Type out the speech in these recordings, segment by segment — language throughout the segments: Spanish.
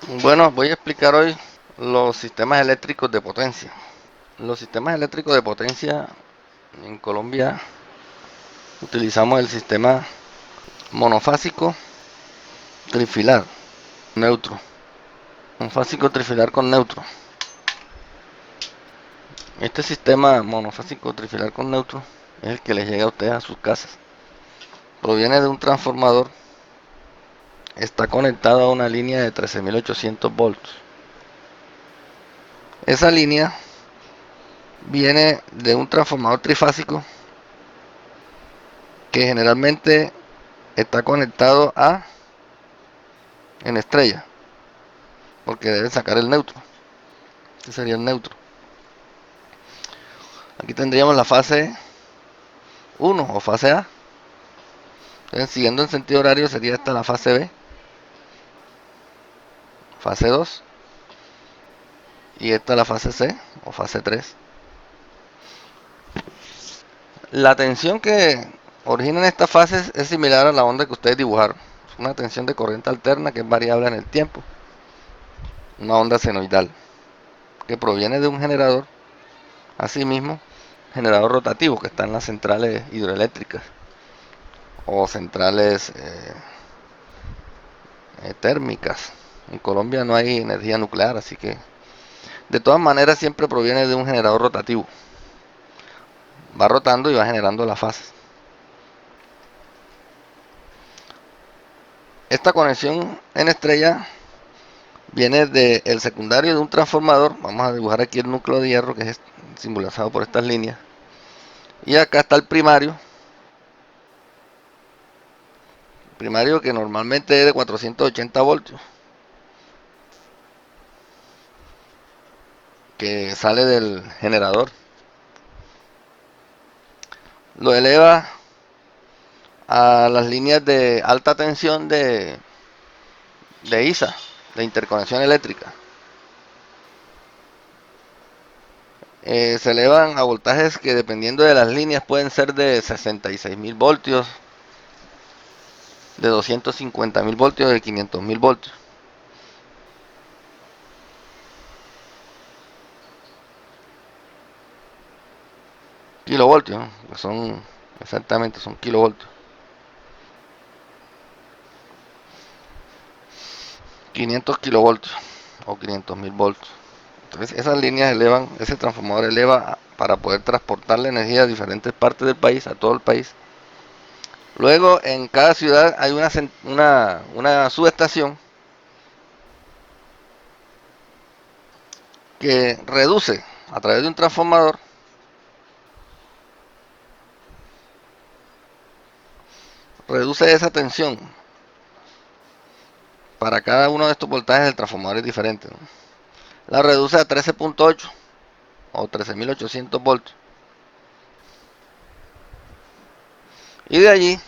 Bueno, voy a explicar hoy los sistemas eléctricos de potencia. Los sistemas eléctricos de potencia en Colombia utilizamos el sistema monofásico trifilar neutro. Monofásico trifilar con neutro. Este sistema monofásico trifilar con neutro es el que les llega a ustedes a sus casas. Proviene de un transformador. Está conectado a una línea de 13.800 volts. Esa línea viene de un transformador trifásico que generalmente está conectado a en estrella, porque debe sacar el neutro. Este sería el neutro. Aquí tendríamos la fase 1 o fase A. Entonces, siguiendo en sentido horario, sería esta la fase B, fase 2, y esta la fase C o fase 3. La tensión que origina en estas fases es similar a la onda que ustedes dibujaron. Es una tensión de corriente alterna que es variable en el tiempo. Una onda senoidal que proviene de un generador, asimismo, generador rotativo que está en las centrales hidroeléctricas o centrales térmicas. En Colombia no hay energía nuclear, así que de todas maneras siempre proviene de un generador rotativo. Va rotando y va generando las fases. Esta conexión en estrella viene del secundario de un transformador. Vamos a dibujar aquí el núcleo de hierro, que es simbolizado por estas líneas. Y acá está el primario. Primario que normalmente es de 480 voltios. Que sale del generador. Lo eleva a las líneas de alta tensión de ISA, de interconexión eléctrica. Se elevan a voltajes que dependiendo de las líneas pueden ser de 66.000 voltios, de 250.000 voltios, de 500.000 voltios. Kilovoltios, ¿no? Pues son exactamente, son kilovoltios. 500 kilovoltios o 500.000 voltios. Entonces esas líneas elevan, ese transformador eleva para poder transportar la energía a diferentes partes del país, a todo el país. Luego en cada ciudad hay una subestación que reduce a través de un transformador, reduce esa tensión. Para cada uno de estos voltajes el transformador es diferente, ¿no? La reduce a 13.8 o 13.800 voltios. Y de allí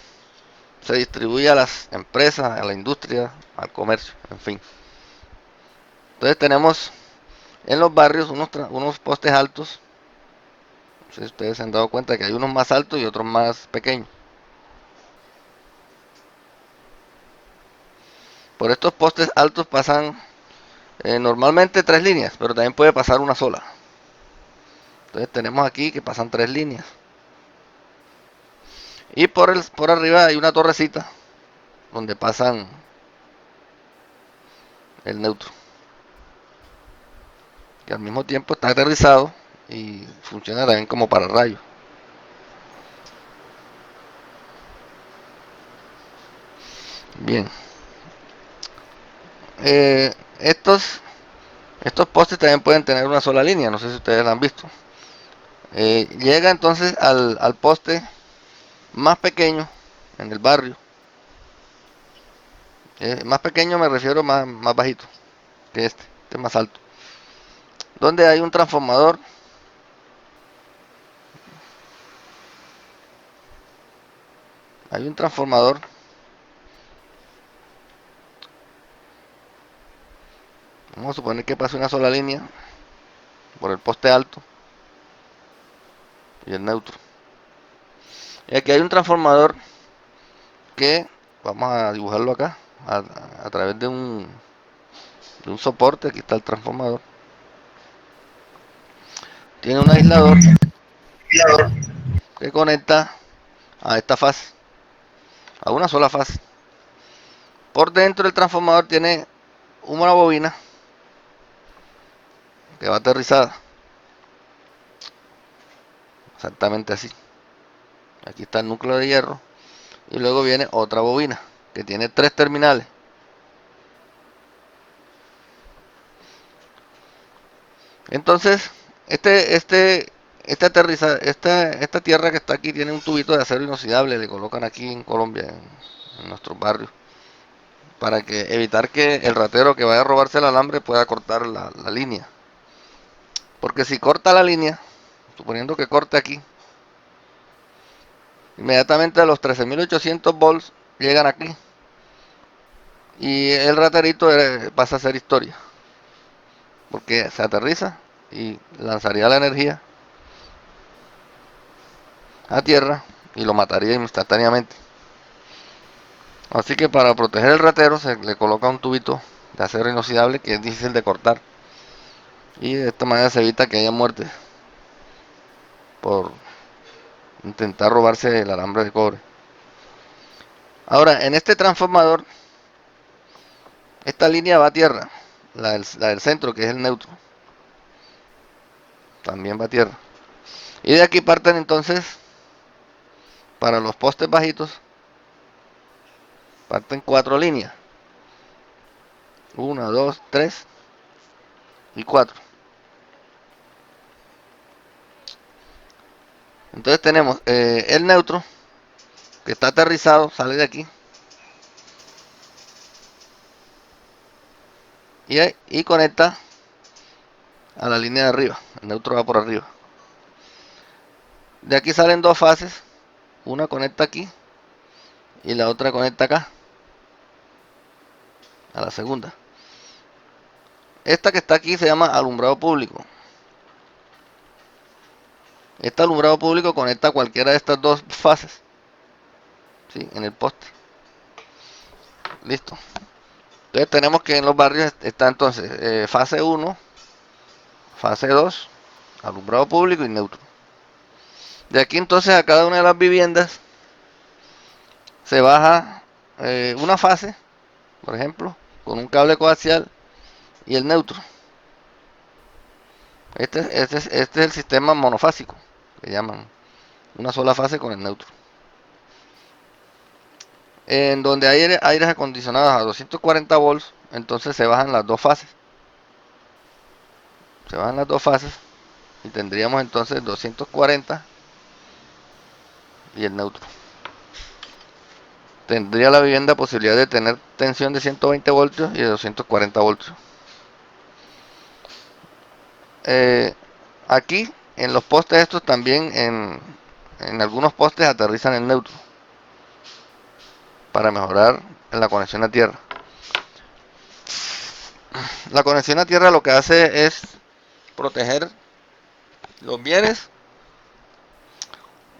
se distribuye a las empresas, a la industria, al comercio, en fin. Entonces tenemos en los barrios unos postes altos. No sé si ustedes se han dado cuenta que hay unos más altos y otros más pequeños. Por estos postes altos pasan normalmente tres líneas, pero también puede pasar una sola. Entonces tenemos aquí que pasan tres líneas. Y por arriba hay una torrecita donde pasan el neutro, que al mismo tiempo está aterrizado y funciona también como pararrayos. Bien, eh, estos, estos postes también pueden tener una sola línea, no sé si ustedes la han visto. Llega entonces al poste más pequeño en el barrio. Más pequeño me refiero más bajito que este es más alto. Donde hay un transformador, hay un transformador. Vamos a suponer que pase una sola línea por el poste alto y el neutro. Y aquí hay un transformador que vamos a dibujarlo acá a través de de un soporte. Aquí está el transformador. Tiene un aislador que conecta a esta fase, a una sola fase. Por dentro el transformador tiene una bobina que va aterrizada, exactamente así. Aquí está el núcleo de hierro y luego viene otra bobina que tiene 3 terminales. Entonces, esta tierra que está aquí tiene un tubito de acero inoxidable, le colocan aquí en Colombia, en nuestros barrios, para que evitar que el ratero que vaya a robarse el alambre pueda cortar la línea. Porque si corta la línea, suponiendo que corte aquí, inmediatamente a los 13.800 volts llegan aquí y el raterito pasa a ser historia, porque se aterriza y lanzaría la energía a tierra y lo mataría instantáneamente. Así que para proteger el ratero se le coloca un tubito de acero inoxidable que es difícil de cortar y de esta manera se evita que haya muerte por intentar robarse el alambre de cobre. Ahora, en este transformador, esta línea va a tierra, la del centro, que es el neutro, también va a tierra. Y de aquí parten entonces, para los postes bajitos, parten 4 líneas. 1, 2, 3 y 4. Entonces tenemos el neutro, que está aterrizado, sale de aquí. Y conecta a la línea de arriba. El neutro va por arriba. De aquí salen 2 fases. Una conecta aquí y la otra conecta acá, a la segunda. Esta que está aquí se llama alumbrado público. Este alumbrado público conecta cualquiera de estas 2 fases, ¿sí? En el poste. Listo. Entonces tenemos que en los barrios está entonces fase 1, fase 2, alumbrado público y neutro. De aquí entonces a cada una de las viviendas se baja una fase, por ejemplo, con un cable coaxial y el neutro. Este es el sistema monofásico, que llaman una sola fase con el neutro. En donde hay aires acondicionados a 240 volts, entonces se bajan las 2 fases. Se bajan las 2 fases y tendríamos entonces 240 y el neutro. Tendría la vivienda posibilidad de tener tensión de 120 voltios y de 240 voltios. Aquí en los postes estos también en algunos postes aterrizan el neutro para mejorar la conexión a tierra. La conexión a tierra lo que hace es proteger los bienes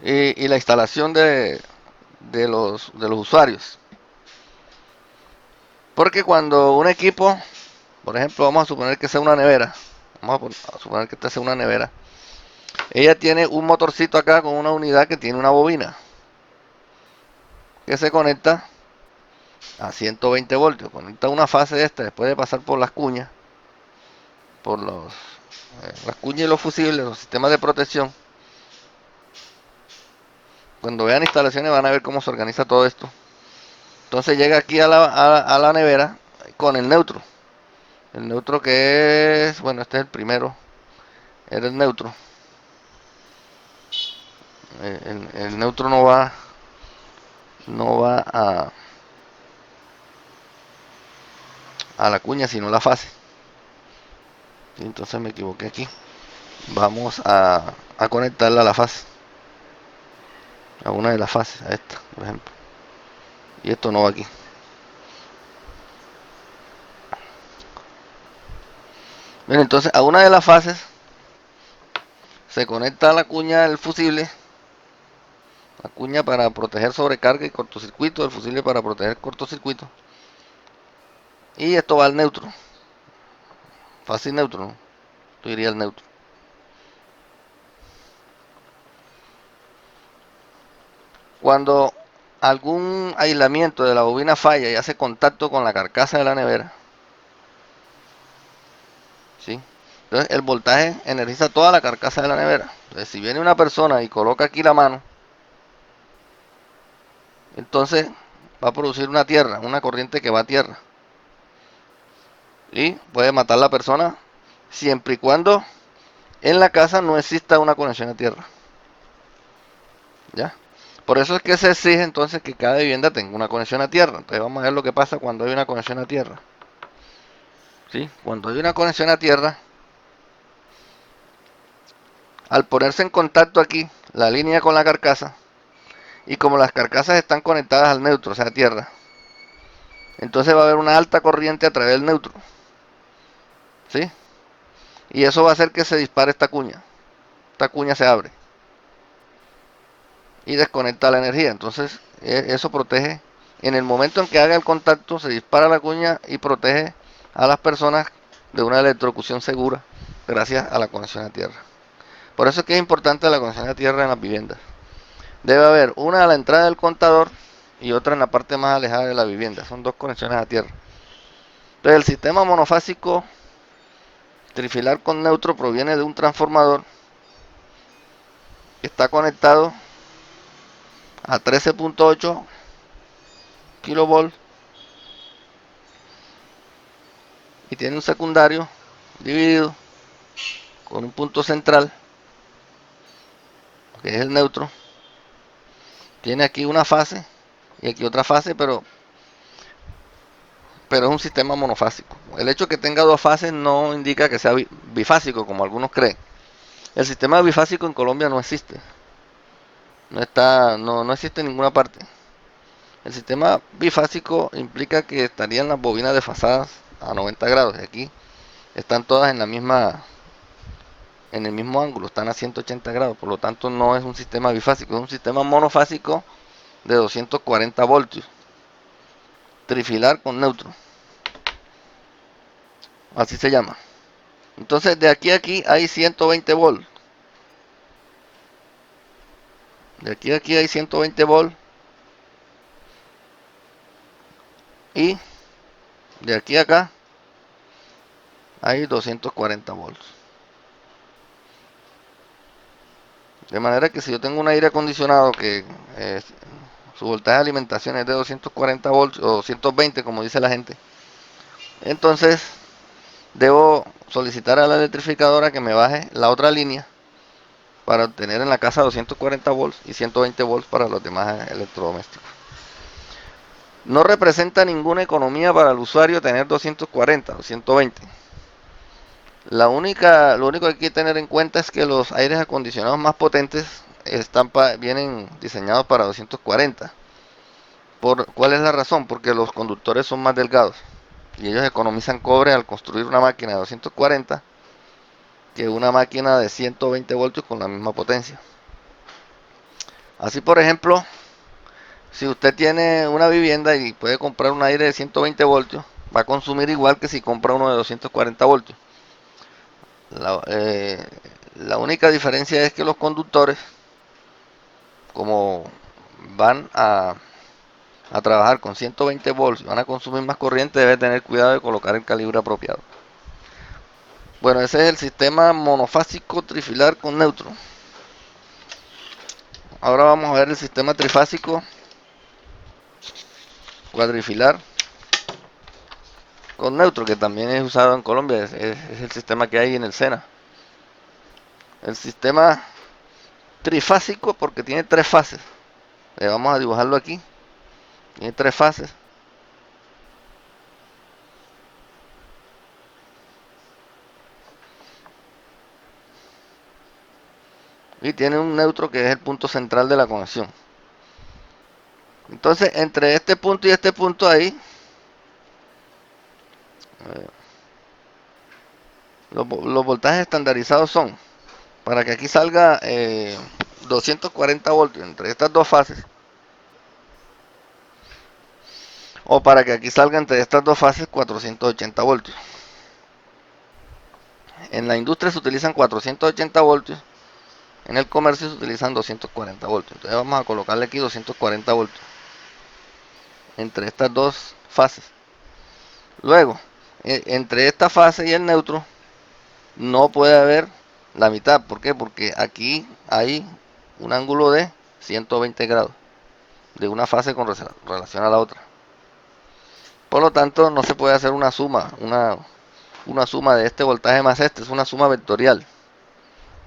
y la instalación de los usuarios. Porque cuando un equipo, por ejemplo, vamos a suponer que sea una nevera, vamos a suponer que esta sea una nevera, ella tiene un motorcito acá con una unidad que tiene una bobina que se conecta a 120 voltios, conecta una fase de esta después de pasar por las cuñas, por las cuñas y los fusibles, los sistemas de protección. Cuando vean instalaciones van a ver cómo se organiza todo esto. Entonces llega aquí a la nevera con el neutro. El neutro que es, bueno, este es el primero, era el neutro. El neutro no va a la cuña, sino la fase. Entonces me equivoqué aquí. Vamos a conectarla a la fase. A una de las fases, a esta, por ejemplo. Y esto no va aquí. Bien, entonces a una de las fases se conecta la cuña del fusible. La cuña para proteger sobrecarga y cortocircuito. El fusible para proteger cortocircuito. Y esto va al neutro. Fácil neutro, ¿no? Yo diría el neutro. Cuando algún aislamiento de la bobina falla y hace contacto con la carcasa de la nevera, ¿sí? Entonces el voltaje energiza toda la carcasa de la nevera. Entonces si viene una persona y coloca aquí la mano, entonces va a producir una tierra, una corriente que va a tierra. Y puede matar a la persona siempre y cuando en la casa no exista una conexión a tierra. ¿Ya? Por eso es que se exige entonces que cada vivienda tenga una conexión a tierra. Entonces vamos a ver lo que pasa cuando hay una conexión a tierra. ¿Sí? Cuando hay una conexión a tierra, al ponerse en contacto aquí la línea con la carcasa, y como las carcasas están conectadas al neutro, o sea, a tierra, entonces va a haber una alta corriente a través del neutro. ¿Sí? Y eso va a hacer que se dispare esta cuña. Esta cuña se abre y desconecta la energía. Entonces, eso protege. En el momento en que haga el contacto, se dispara la cuña y protege a las personas de una electrocución segura gracias a la conexión a tierra. Por eso es que es importante la conexión a tierra en las viviendas. Debe haber una a la entrada del contador y otra en la parte más alejada de la vivienda. Son dos conexiones a tierra. Entonces, el sistema monofásico trifilar con neutro proviene de un transformador que está conectado a 13.8 kilovolts y tiene un secundario dividido con un punto central que es el neutro. Tiene aquí una fase y aquí otra fase, pero es un sistema monofásico. El hecho de que tenga dos fases no indica que sea bifásico, como algunos creen. El sistema bifásico en Colombia no existe. No existe en ninguna parte. El sistema bifásico implica que estarían las bobinas desfasadas a 90 grados. Y aquí están todas en el mismo ángulo, están a 180 grados. Por lo tanto, no es un sistema bifásico, es un sistema monofásico de 240 voltios. Trifilar con neutro. Así se llama. Entonces, de aquí a aquí hay 120 volts. De aquí a aquí hay 120 volts. Y de aquí a acá hay 240 volts. De manera que si yo tengo un aire acondicionado que su voltaje de alimentación es de 240 volts o 220 como dice la gente, entonces debo solicitar a la electrificadora que me baje la otra línea para obtener en la casa 240 volts y 120 volts para los demás electrodomésticos. No representa ninguna economía para el usuario tener 240 o 120. Lo único que hay que tener en cuenta es que los aires acondicionados más potentes vienen diseñados para 240. ¿Cuál es la razón? Porque los conductores son más delgados y ellos economizan cobre al construir una máquina de 240 que una máquina de 120 voltios con la misma potencia. Así, por ejemplo, si usted tiene una vivienda y puede comprar un aire de 120 voltios, va a consumir igual que si compra uno de 240 voltios. La, eh, la única diferencia es que los conductores, como van a trabajar con 120 volts y van a consumir más corriente, debe tener cuidado de colocar el calibre apropiado. Bueno, ese es el sistema monofásico trifilar con neutro. Ahora vamos a ver el sistema trifásico cuadrifilar con neutro, que también es usado en Colombia. Es el sistema que hay en el SENA. El sistema trifásico porque tiene tres fases. Vamos a dibujarlo aquí. Tiene tres fases. Y tiene un neutro que es el punto central de la conexión. Entonces, entre este punto y este punto ahí, los voltajes estandarizados son, para que aquí salga 240 voltios entre estas dos fases, o para que aquí salga entre estas dos fases 480 voltios. En la industria se utilizan 480 voltios, en el comercio se utilizan 240 voltios. Entonces vamos a colocarle aquí 240 voltios entre estas dos fases. Luego, entre esta fase y el neutro no puede haber la mitad. ¿Por qué? Porque aquí hay un ángulo de 120 grados de una fase con relación a la otra. Por lo tanto, no se puede hacer una suma, una suma de este voltaje más este, es una suma vectorial.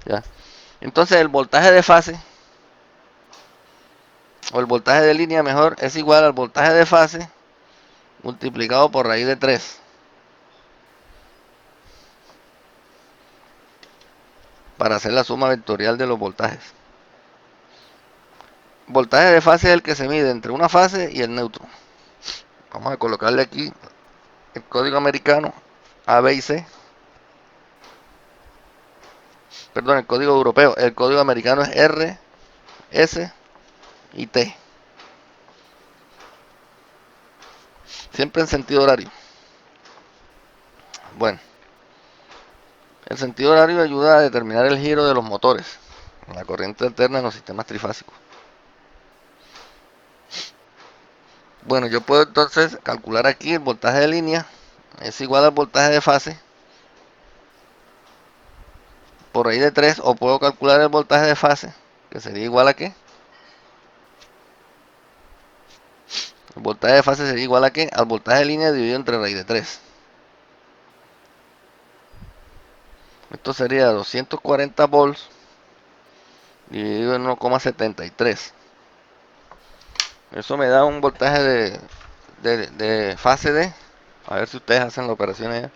¿Ya? Entonces el voltaje de fase, o el voltaje de línea mejor, es igual al voltaje de fase multiplicado por raíz de 3. Para hacer la suma vectorial de los voltajes. Voltaje de fase es el que se mide entre una fase y el neutro. Vamos a colocarle aquí el código americano A, B y C. Perdón, el código europeo. El código americano es R, S y T. Siempre en sentido horario. Bueno, el sentido horario ayuda a determinar el giro de los motores en la corriente alterna en los sistemas trifásicos. Bueno, yo puedo entonces calcular aquí el voltaje de línea es igual al voltaje de fase por raíz de 3, o puedo calcular el voltaje de fase, que sería igual a ¿qué? El voltaje de fase sería igual a ¿qué? Al voltaje de línea dividido entre raíz de 3. Esto sería 240 volts dividido en 1,73. Eso me da un voltaje de fase de, a ver si ustedes hacen la operación allá.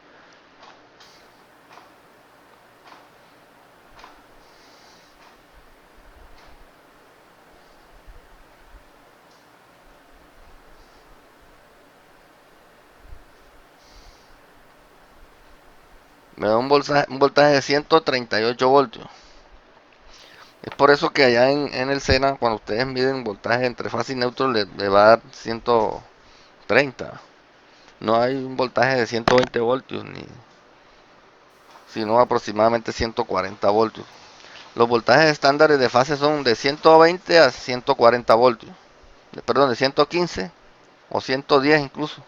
Me da un voltaje de 138 voltios. Es por eso que allá en el SENA, cuando ustedes miden voltaje entre fase y neutro, le va a dar 130. No hay un voltaje de 120 voltios, sino aproximadamente 140 voltios. Los voltajes estándares de fase son de 120 a 140 voltios. Perdón, de 115 o 110 incluso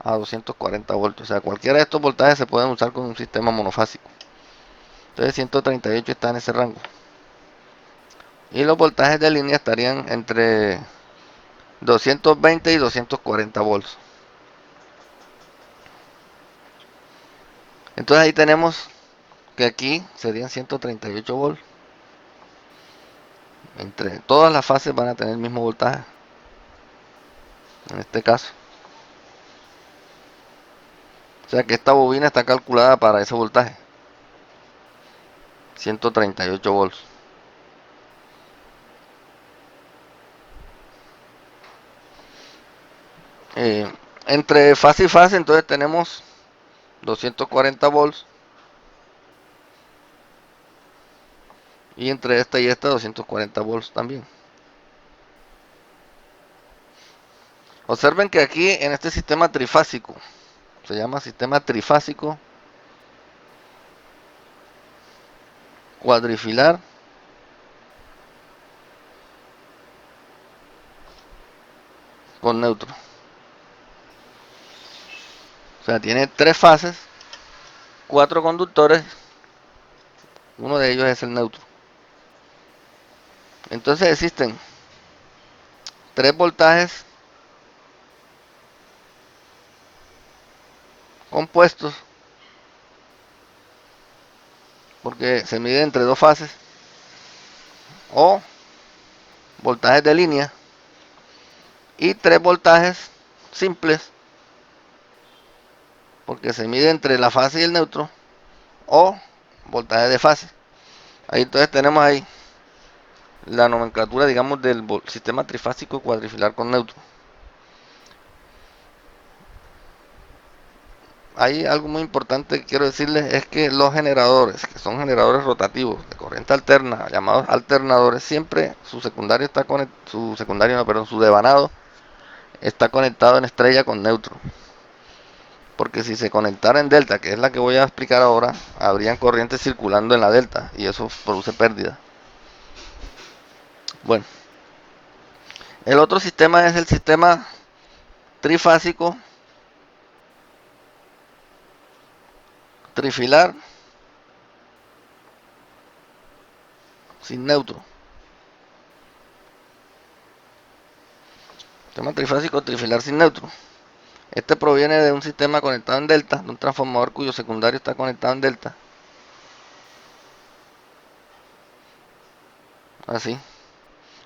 a 240 voltios. O sea, cualquiera de estos voltajes se pueden usar con un sistema monofásico. Entonces 138 está en ese rango. Y los voltajes de línea estarían entre 220 y 240 volts. Entonces ahí tenemos que aquí serían 138 volts. Entre todas las fases van a tener el mismo voltaje. En este caso. O sea que esta bobina está calculada para ese voltaje. 138 volts. Entre fase y fase entonces tenemos 240 volts. Y entre esta y esta 240 volts también. Observen que aquí en este sistema trifásico, se llama sistema trifásico cuadrifilar con neutro. O sea, tiene 3 fases, 4 conductores, uno de ellos es el neutro. Entonces existen 3 voltajes compuestos, porque se mide entre 2 fases, o voltajes de línea, y 3 voltajes simples, porque se mide entre la fase y el neutro, o voltaje de fase. Ahí entonces tenemos ahí la nomenclatura, digamos, del sistema trifásico cuadrifilar con neutro. Hay algo muy importante que quiero decirles, es que los generadores, que son generadores rotativos de corriente alterna, llamados alternadores, siempre su secundario está su devanado está conectado en estrella con neutro. Porque si se conectara en delta, que es la que voy a explicar ahora, habrían corrientes circulando en la delta y eso produce pérdida. Bueno, el otro sistema es el sistema trifásico, trifilar, sin neutro. Sistema trifásico trifilar sin neutro. Este proviene de un sistema conectado en delta, de un transformador cuyo secundario está conectado en delta. Así.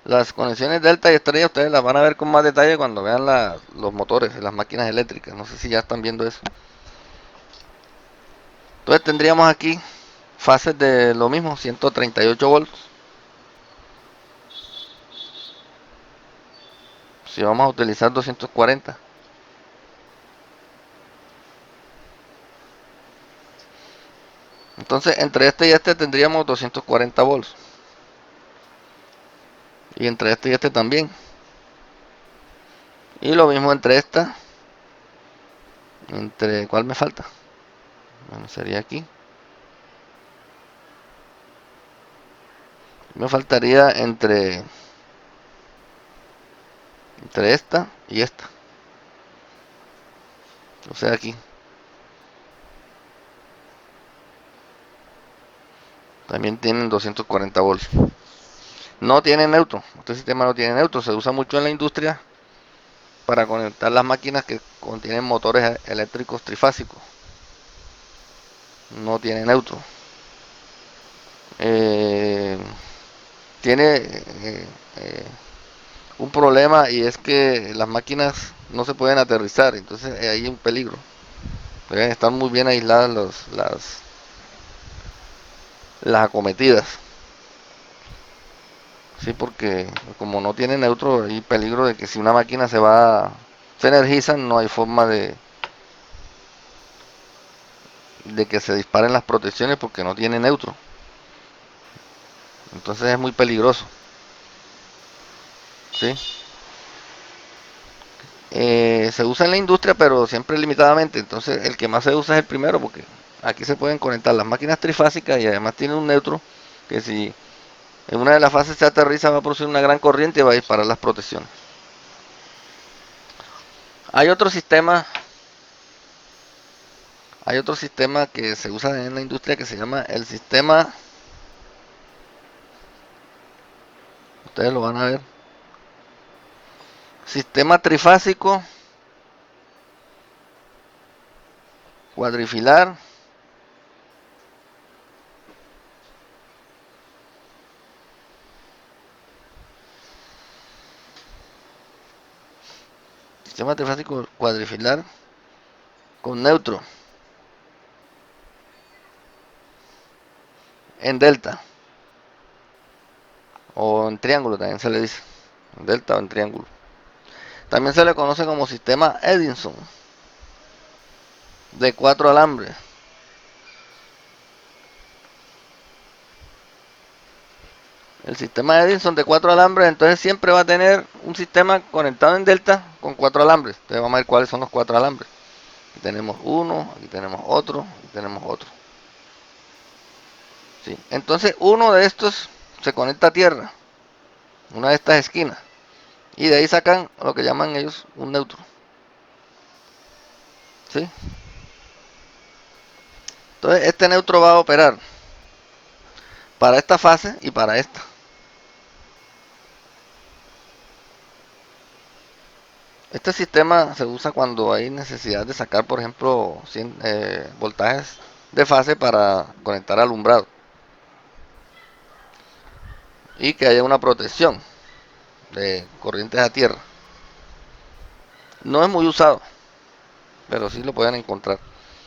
Las conexiones delta y estrella ustedes las van a ver con más detalle cuando vean los motores y las máquinas eléctricas. No sé si ya están viendo eso. Entonces tendríamos aquí fases de lo mismo, 138 volts. Si vamos a utilizar 240. Entonces entre este y este tendríamos 240 volts. Y entre este y este también. Y lo mismo entre esta. Entre, ¿cuál me falta? Bueno, sería aquí. Me faltaría entre esta y esta. O sea, aquí. También tienen 240 volts. No tiene neutro. Este sistema no tiene neutro. Se usa mucho en la industria para conectar las máquinas que contienen motores eléctricos trifásicos. No tiene neutro. Tiene un problema y es que las máquinas no se pueden aterrizar. Entonces hay un peligro. Deben estar muy bien aisladas las acometidas. Sí, porque como no tiene neutro hay peligro de que si una máquina se energiza, no hay forma de que se disparen las protecciones porque no tiene neutro. Entonces es muy peligroso. ¿Sí? Se usa en la industria, pero siempre limitadamente. Entonces el que más se usa es el primero porque aquí se pueden conectar las máquinas trifásicas y además tiene un neutro que si en una de las fases se aterriza va a producir una gran corriente y va a disparar las protecciones. Hay otro sistema Hay otro sistema que se usa en la industria que se llama el sistema, ustedes lo van a ver, sistema trifásico, cuadrifilar, sistema trifásico cuadrifilar con neutro en delta o en triángulo también se le dice, en delta o en triángulo. También se le conoce como sistema Edison de 4 alambres. El sistema Edison de 4 alambres entonces siempre va a tener un sistema conectado en delta con 4 alambres. Entonces vamos a ver cuáles son los 4 alambres. Aquí tenemos uno, aquí tenemos otro, aquí tenemos otro. ¿Sí? Entonces uno de estos se conecta a tierra, una de estas esquinas, y de ahí sacan lo que llaman ellos un neutro. ¿Sí? Entonces este neutro va a operar para esta fase y para esta. Este sistema se usa cuando hay necesidad de sacar, por ejemplo, 100 voltajes de fase para conectar alumbrado y que haya una protección de corrientes a tierra. No es muy usado, pero sí lo pueden encontrar.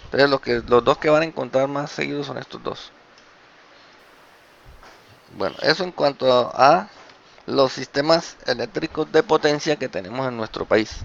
Entonces los dos que van a encontrar más seguidos son estos dos. Bueno, eso en cuanto a los sistemas eléctricos de potencia que tenemos en nuestro país.